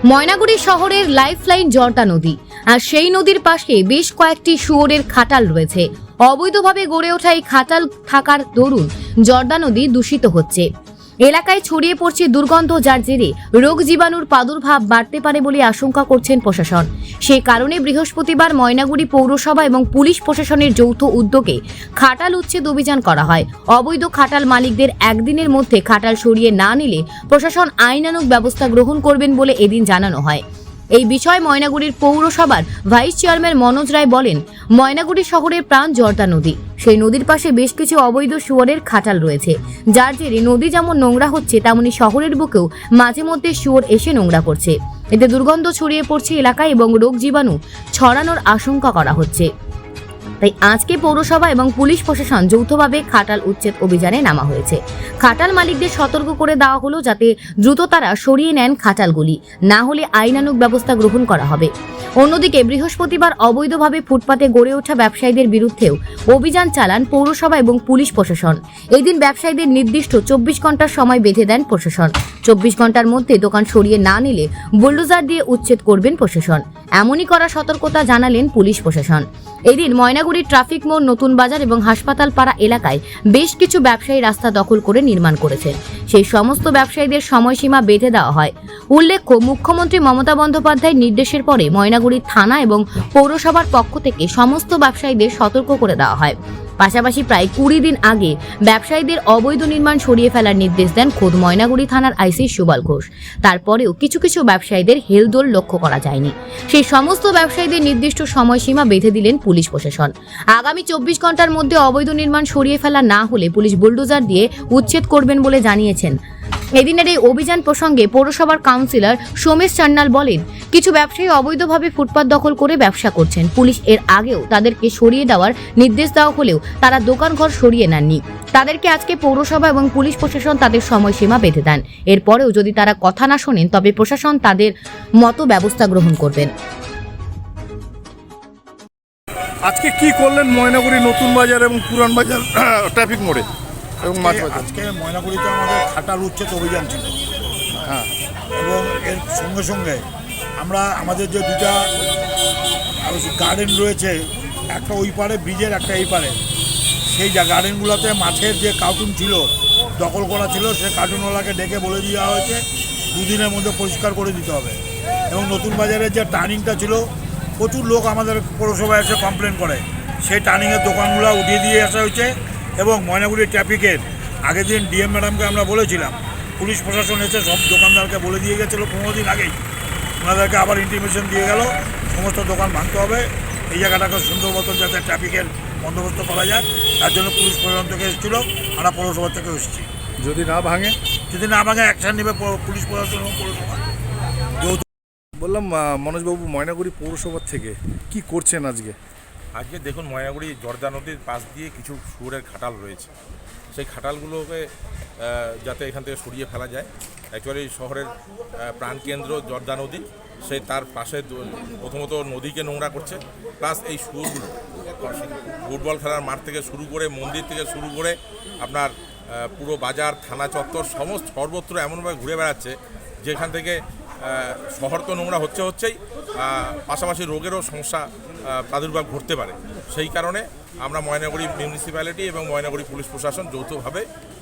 ময়নাগুড়ি শহরের লাইফলাইন জর্দা নদী, আর সেই নদীর পাশে বেশ কয়েকটি শুয়োরের খাটাল রয়েছে। অবৈধভাবে গড়ে ওঠা এই খাটাল থাকার দরুন জর্দা নদী দূষিত হচ্ছে। এলাকায় ছড়িয়ে পড়ছে দুর্গন্ধ, যার জেরে রোগ জীবাণুর প্রাদুর্ভাব বাড়তে পারে বলে আশঙ্কা করছেন প্রশাসন। সেই কারণে বৃহস্পতিবার ময়নাগুড়ি পৌরসভা এবং পুলিশ প্রশাসনের যৌথ উদ্যোগে খাটাল উচ্ছেদ অভিযান করা হয়। অবৈধ খাটাল মালিকদের একদিনের মধ্যে খাটাল সরিয়ে না নিলে প্রশাসন আইনানুগ ব্যবস্থা গ্রহণ করবেন বলে এদিন জানানো হয়। এই বিষয়ে ময়নাগুড়ির পৌরসভার ভাইস চেয়ারম্যান মনোজ রায় বলেন, ময়নাগুড়ি শহরের প্রাণ জর্দা নদী। সেই নদীর পাশে বেশ কিছু অবৈধ শুয়োরের খাটাল রয়েছে, যার জেরে নদী যেমন নোংরা হচ্ছে, তেমনি শহরের বুকেও মাঝে মধ্যে শুয়োর এসে নোংরা করছে। এতে দুর্গন্ধ ছড়িয়ে পড়ছে এলাকায় এবং রোগ জীবাণু ছড়ানোর আশঙ্কা করা হচ্ছে। তাই আজকে পৌরসভা এবং পুলিশ প্রশাসন যৌথভাবে খাটাল উচ্ছেদ অভিযানে নামা হয়েছে। খাটাল মালিকদের সতর্ক করে দেওয়া হলো যাতে দ্রুত তারা সরিয়ে নেন খাটালগুলি, না হলে আইনানুগ ব্যবস্থা গ্রহণ করা হবে। অন্যদিকে বৃহস্পতিবার অবৈধভাবে ফুটপাতে গড়ে ওঠা ব্যবসায়ীদের বিরুদ্ধেও অভিযান চালান পৌরসভা এবং পুলিশ প্রশাসন। এদিন ব্যবসায়ীদের নির্দিষ্ট 24 ঘন্টার সময় বেঁধে দেন প্রশাসন। 24 ঘন্টার মধ্যে দোকান সরিয়ে না নিলে বুলডোজার দিয়ে উচ্ছেদ করবেন প্রশাসন। এমনই করা সতর্কতা জানালেন পুলিশ প্রশাসন। এদিন ময়নাগুড়ির ট্রাফিক মোড়, নতুন বাজার এবং হাসপাতাল পাড়া এলাকায় বেশ কিছু ব্যবসায়ী রাস্তা দখল করে নির্মাণ করেছেন। সেই সমস্ত ব্যবসায়ীদের সময়সীমা বেঁধে দেওয়া হয়। উল্লেখ্য, মুখ্যমন্ত্রী মমতা বন্দ্যোপাধ্যায়ের নির্দেশের পরে ময়নাগুড়ি থানা এবং পৌরসভার পক্ষ থেকে সমস্ত ব্যবসায়ীদের সতর্ক করে দেওয়া হয়। পাশাপাশি প্রায় 20 দিন আগে ব্যবসায়ীদের অবৈধ নির্মাণ সরিয়ে ফেলার নির্দেশ দেন খোদ ময়নাগুড়ি থানার আইসি সুবল ঘোষ। তারপরেও কিছু কিছু ব্যবসায়ীদের হেলদোল লক্ষ্য করা যায়নি। সেই সমস্ত ব্যবসায়ীদের নির্দিষ্ট সময়সীমা বেঁধে দিলেন পুলিশ প্রশাসন। আগামী 24 ঘন্টার মধ্যে অবৈধ নির্মাণ সরিয়ে ফেলা না হলে পুলিশ বুলডোজার দিয়ে উচ্ছেদ করবেন বলে জানিয়েছেন। এদিনের এই অভিযান প্রসঙ্গে পৌরসভার কাউন্সিলর সোমেশ চান্নাল বলেন, কিছু ব্যবসায়ী অবৈধভাবে ফুটপাত দখল করে ব্যবসা করছেন। পুলিশ এর আগেও তাদেরকে সরিয়ে দেওয়ার নির্দেশ দেওয়া হলেও তারা দোকানঘর সরিয়ে নেননি। তাদেরকে আজকে পৌরসভা এবং পুলিশ প্রশাসন তাদের সময়সীমা বেঁধে দেন। এরপরেও যদি তারা কথা না শোনেন তবে প্রশাসন তাদের মতো ব্যবস্থা গ্রহণ করবেন। আজকে কি করলেন ময়নাগুড়ি নতুন বাজার এবং পুরান বাজার ট্রাফিক মোড়ে এবং মাছ বাজার? আজকে ময়নাগুড়িতে আমাদের খাটাল উচ্ছেদ অভিযান ছিল। হ্যাঁ, এবং এর সঙ্গে সঙ্গে আমরা আমাদের যে দুটা গার্ডেন রয়েছে, একটা ওই পারে ব্রিজের, একটা এই পারে, সেই গার্ডেনগুলোতে মাছের যে কার্টুন ছিল, দখল করা ছিল, সে কার্টুনওয়ালাকে ডেকে বলে দেওয়া হয়েছে 2 দিনের মধ্যে পরিষ্কার করে দিতে হবে। এবং নতুন বাজারের যে টার্নিংটা ছিল, প্রচুর লোক আমাদের পৌরসভায় এসে কমপ্লেন করে, সেই টার্নিংয়ের দোকানগুলো উঠিয়ে দিয়ে আসা হয়েছে। এবং ময়নাগুড়ি ট্রাফিকের আগের দিন ডিএম ম্যাডামকে আমরা বলেছিলাম, পুলিশ প্রশাসন এসে সব দোকানদারকে বলে দিয়ে গেছিলো 15 দিন আগেই। ওনাদেরকে আবার ইন্টিমেশন দিয়ে গেল সমস্ত দোকান ভাঙতে হবে, এই জায়গাটাকে সুন্দর মতন যাতে ট্রাফিকের বন্দোবস্ত করা যায়, তার জন্য পুলিশ প্রশাসন থেকে এসেছিলো, আমরা পৌরসভা থেকে এসেছি। যদি না ভাঙে অ্যাকশান নেবে পুলিশ প্রশাসন এবং পৌরসভা। বললাম, মনোজবাবু ময়নাগুড়ি পৌরসভার থেকে কি করছেন আজকে? আজকে দেখুন, ময়নাগুড়ি জর্দা নদীর পাশ দিয়ে কিছু শুয়োরের খাটাল রয়েছে। সেই খাটালগুলোকে যাতে এখান থেকে সরিয়ে ফেলা যায়। অ্যাকচুয়ালি শহরের প্রাণকেন্দ্র জর্দা নদী, সেই তার পাশে প্রথমত নদীকে নোংরা করছে, প্লাস এই শুয়োরগুলো ফুটবল খেলার মাঠ থেকে শুরু করে, মন্দির থেকে শুরু করে আপনার পুরো বাজার, থানা চত্বর সর্বত্র এমনভাবে ঘুরে বেড়াচ্ছে যেখান থেকে শহর তো নোংরা হচ্ছেই, পাশাপাশি রোগেরও সমস্যা প্রাদুর্ভাব ঘটতে পারে। সেই কারণে আমরা ময়নাগুড়ি মিউনিসিপ্যালিটি এবং ময়নাগুড়ি পুলিশ প্রশাসন যৌথভাবে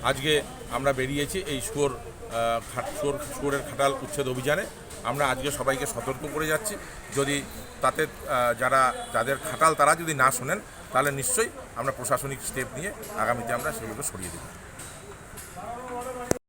আজকে আমরা বেরিয়েছি এই শুয়োরের খাটাল উচ্ছেদ অভিযানে। আমরা আজকে সবাইকে সতর্ক করে যাচ্ছি, যদি তাতে যাদের খাটাল তারা যদি না শোনেন, তাহলে নিশ্চয়ই আমরা প্রশাসনিক স্টেপ নিয়ে আগামীতে আমরা সেগুলো সরিয়ে দেব।